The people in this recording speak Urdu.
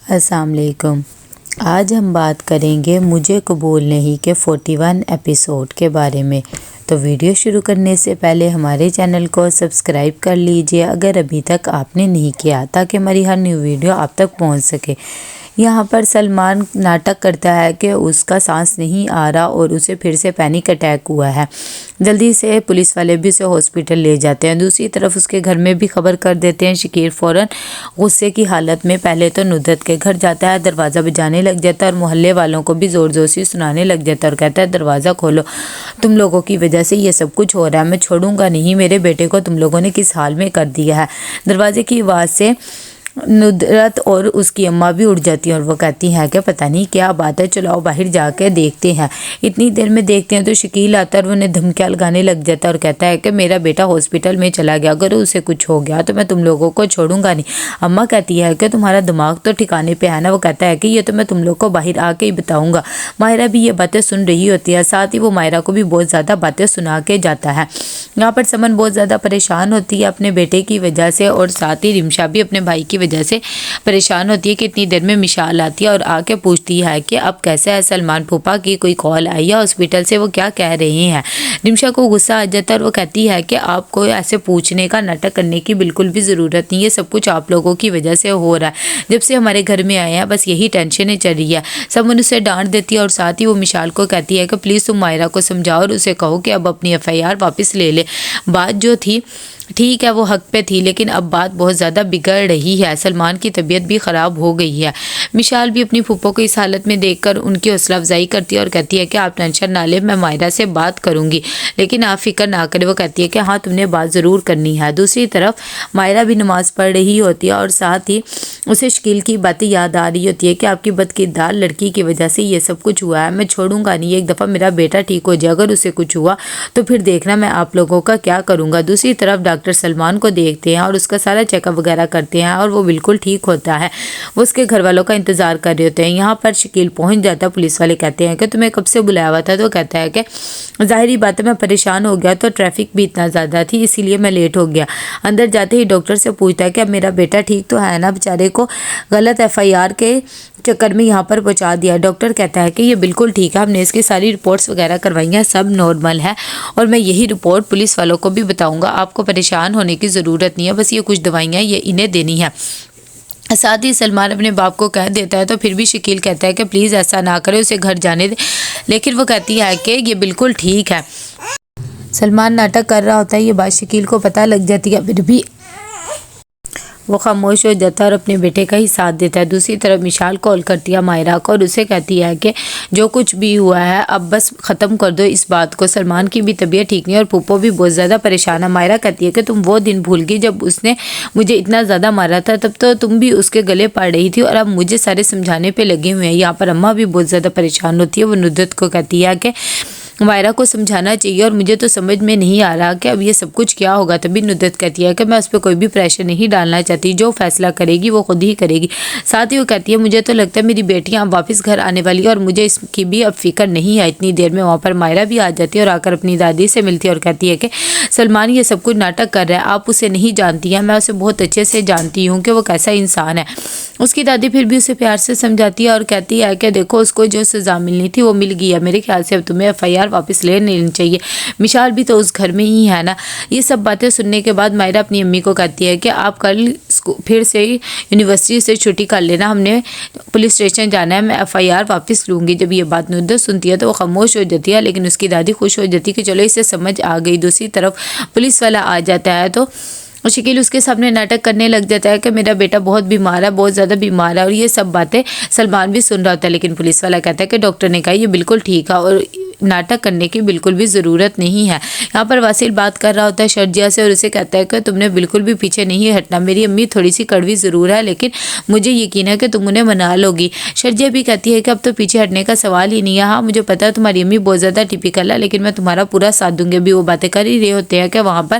السلام علیکم۔ آج ہم بات کریں گے مجھے قبول نہیں کے 41 ایپیسوڈ کے بارے میں۔ تو ویڈیو شروع کرنے سے پہلے ہمارے چینل کو سبسکرائب کر لیجئے اگر ابھی تک آپ نے نہیں کیا، تاکہ ہماری ہر نیو ویڈیو آپ تک پہنچ سکے۔ یہاں پر سلمان ناٹک کرتا ہے کہ اس کا سانس نہیں آ رہا اور اسے پھر سے پینک اٹیک ہوا ہے۔ جلدی سے پولیس والے بھی اسے ہاسپٹل لے جاتے ہیں۔ دوسری طرف اس کے گھر میں بھی خبر کر دیتے ہیں۔ شکیل فوراً غصے کی حالت میں پہلے تو ندرت کے گھر جاتا ہے، دروازہ بجانے لگ جاتا ہے اور محلے والوں کو بھی زور زور سے سنانے لگ جاتا ہے اور کہتا ہے دروازہ کھولو، تم لوگوں کی وجہ سے یہ سب کچھ ہو رہا ہے، میں چھوڑوں گا نہیں، میرے بیٹے کو تم لوگوں نے کس حال میں کر دیا ہے۔ دروازے کی آواز سے ندرت اور اس کی اماں بھی اٹھ جاتی ہیں اور وہ کہتی ہیں کہ پتہ نہیں کیا بات ہے، چلو آؤ باہر جا کے دیکھتے ہیں۔ اتنی دیر میں دیکھتے ہیں تو شکیل آتا ہے اور انہیں دھمکیاں لگانے لگ جاتا ہے اور کہتا ہے کہ میرا بیٹا ہاسپٹل میں چلا گیا، اگر اسے کچھ ہو گیا تو میں تم لوگوں کو چھوڑوں گا نہیں۔ اماں کہتی ہے کہ تمہارا دماغ تو ٹھکانے پہ ہے نا؟ وہ کہتا ہے کہ یہ تو میں تم لوگ کو باہر آ کے ہی بتاؤں گا۔ ماہرہ بھی یہ باتیں سن رہی ہوتی ہے، ساتھ ہی وہ ماہرہ کو بھی بہت زیادہ باتیں سنا کے جاتا ہے۔ یہاں پر سمن بہت زیادہ پریشان ہوتی ہے اپنے بیٹے کی وجہ سے اور ساتھ ہی رمشا بھی اپنے بھائی کی وجہ سے پریشان ہوتی ہے کہ اتنی دیر میں مشال آتی ہے اور آ کے پوچھتی ہے کہ اب کیسے ہے سلمان پھوپھا کی کوئی کال آئی ہے ہاسپٹل سے، وہ کیا کہہ رہے ہیں؟ رمشا کو غصہ آ جاتا ہے اور وہ کہتی ہے کہ آپ کو ایسے پوچھنے کا ناٹک کرنے کی بالکل بھی ضرورت نہیں ہے، سب کچھ آپ لوگوں کی وجہ سے ہو رہا ہے، جب سے ہمارے گھر میں آئے ہیں بس یہی ٹینشنیں چل رہی ہے۔ سمن اسے ڈانٹ دیتی ہے اور ساتھ ہی وہ مشال کو کہتی ہے کہ پلیز تم ماہرہ کو سمجھاؤ اور اسے کہو کہ اب اپنی FIR واپس لے لے۔ بات جو تھی ٹھیک ہے، وہ حق پہ تھی، لیکن اب بات بہت زیادہ بگڑ رہی ہے، سلمان کی طبیعت بھی خراب ہو گئی ہے۔ مشال بھی اپنی پھوپھو کو اس حالت میں دیکھ کر ان کی حوصلہ افزائی کرتی ہے اور کہتی ہے کہ آپ ٹینشن نہ لیں، میں ماہرہ سے بات کروں گی، لیکن آپ فکر نہ کریں۔ وہ کہتی ہے کہ ہاں تم نے بات ضرور کرنی ہے۔ دوسری طرف ماہرہ بھی نماز پڑھ رہی ہوتی ہے اور ساتھ ہی اسے شکیل کی باتیں یاد آ رہی ہوتی ہے کہ آپ کی بدکردار لڑکی کی وجہ سے یہ سب کچھ ہوا ہے، میں چھوڑوں گا نہیں، ایک دفعہ میرا بیٹا ٹھیک ہو جائے، اگر اسے کچھ ہوا تو پھر دیکھنا میں آپ لوگوں کا کیا کروں گا۔ دوسری طرف ڈاکٹر سلمان کو دیکھتے ہیں اور اس کا سارا چیک اپ وغیرہ کرتے ہیں اور وہ بالکل ٹھیک ہوتا ہے۔ وہ اس کے گھر والوں کا انتظار کر رہے ہوتے ہیں۔ یہاں پر شکیل پہنچ جاتا ہے۔ پولیس والے کہتے ہیں کہ تمہیں کب سے بلایا ہوا تھا؟ تو کہتا ہے کہ ظاہری بات ہے میں پریشان ہو گیا، تو ٹریفک بھی اتنا زیادہ تھی اسی لیے میں لیٹ ہو گیا۔ اندر جاتے ہی ڈاکٹر سے پوچھتا ہے کہ اب میرا بیٹا ٹھیک تو ہے نا؟ بیچارے کو غلط FIR کے چکر میں یہاں پر پہنچا دیا۔ ڈاکٹر کہتا ہے کہ یہ بالکل ٹھیک ہے، ہم نے اس کی ساری رپورٹس وغیرہ کروائی ہیں، سب نارمل ہے اور میں یہی رپورٹ پولیس والوں کو بھی بتاؤں گا، آپ کو پریشان ہونے کی ضرورت نہیں ہے، بس یہ کچھ دوائیاں یہ انہیں دینی ہے۔ ساتھ ہی سلمان اپنے باپ کو کہہ دیتا ہے تو پھر بھی شکیل کہتا ہے کہ پلیز ایسا نہ کرے، اسے گھر جانے دے، لیکن وہ کہتی ہے کہ یہ بالکل ٹھیک ہے۔ سلمان ناٹک کر رہا ہوتا ہے، یہ بات شکیل کو پتہ لگ جاتی ہے، پھر بھی وہ خاموش ہو جاتا ہے اور اپنے بیٹے کا ہی ساتھ دیتا ہے۔ دوسری طرف مشال کال کرتی ہے ماہرہ کو اور اسے کہتی ہے کہ جو کچھ بھی ہوا ہے اب بس ختم کر دو اس بات کو، سلمان کی بھی طبیعت ٹھیک نہیں اور پھوپھو بھی بہت زیادہ پریشان ہے۔ ماہرہ کہتی ہے کہ تم وہ دن بھول گئی جب اس نے مجھے اتنا زیادہ مارا تھا، تب تو تم بھی اس کے گلے پڑ رہی تھی اور اب مجھے سارے سمجھانے پہ لگے ہوئے ہیں۔ یہاں پر اماں بھی بہت زیادہ پریشان ہوتی ہے، وہ ندرت کو کہتی ہے کہ ماہرہ کو سمجھانا چاہیے اور مجھے تو سمجھ میں نہیں آ رہا کہ اب یہ سب کچھ کیا ہوگا۔ تبھی ندرت کہتی ہے کہ میں اس پہ کوئی بھی پریشر نہیں ڈالنا چاہتی، جو فیصلہ کرے گی وہ خود ہی کرے گی۔ ساتھ ہی وہ کہتی ہے مجھے تو لگتا ہے میری بیٹیاں اب واپس گھر آنے والی ہے اور مجھے اس کی بھی اب فکر نہیں ہے۔ اتنی دیر میں وہاں پر ماہرہ بھی آ جاتی ہے اور آ کر اپنی دادی سے ملتی ہے اور کہتی ہے کہ سلمان یہ سب کچھ ناٹک کر رہا ہے، آپ اسے نہیں جانتی ہیں، میں اسے بہت اچھے سے جانتی ہوں کہ وہ کیسا انسان ہے۔ اس کی دادی پھر بھی اسے پیار سے سمجھاتی ہے اور کہتی ہے کہ دیکھو اس کو جو سزا ملنی تھی وہ مل گئی ہے، میرے خیال سے اب تمہیں FIR واپس لے لینی چاہیے، مشال بھی تو اس گھر میں ہی ہے نا۔ یہ سب باتیں سننے کے بعد ماہرہ اپنی امی کو کہتی ہے کہ آپ کل پھر سے یونیورسٹی سے چھٹی کر لینا، ہم نے پولیس اسٹیشن جانا ہے، میں FIR واپس لوں گی۔ جب یہ بات ندرت سنتی ہے تو وہ خاموش ہو جاتی ہے، لیکن اس کی دادی خوش ہو جاتی ہے کہ چلو اسے سمجھ آ گئی۔ دوسری طرف پولیس والا آ جاتا ہے تو شکیل اس کے سامنے ناٹک کرنے لگ جاتا ہے کہ میرا بیٹا بہت بیمار ہے، بہت زیادہ بیمار ہے، اور یہ سب باتیں سلمان بھی سن رہا ہوتا ہے، لیکن پولیس والا کہتا ہے کہ ڈاکٹر نے کہا یہ بالکل ٹھیک ہے اور ناٹک کرنے کی بالکل بھی ضرورت نہیں ہے۔ یہاں پر واصل بات کر رہا ہوتا ہے شرجیا سے اور اسے کہتا ہے کہ تم نے بالکل بھی پیچھے نہیں ہٹنا، میری امی تھوڑی سی کڑوی ضرور ہے لیکن مجھے یقین ہے کہ تم انہیں منا لوگی۔ شرجیا بھی کہتی ہے کہ اب تو پیچھے ہٹنے کا سوال ہی نہیں ہے، ہاں مجھے پتا ہے تمہاری امی بہت زیادہ ٹپیکل ہے لیکن میں تمہارا پورا ساتھ دوں گی۔ ابھی وہ باتیں کر ہی رہے ہوتے ہیں کہ وہاں پر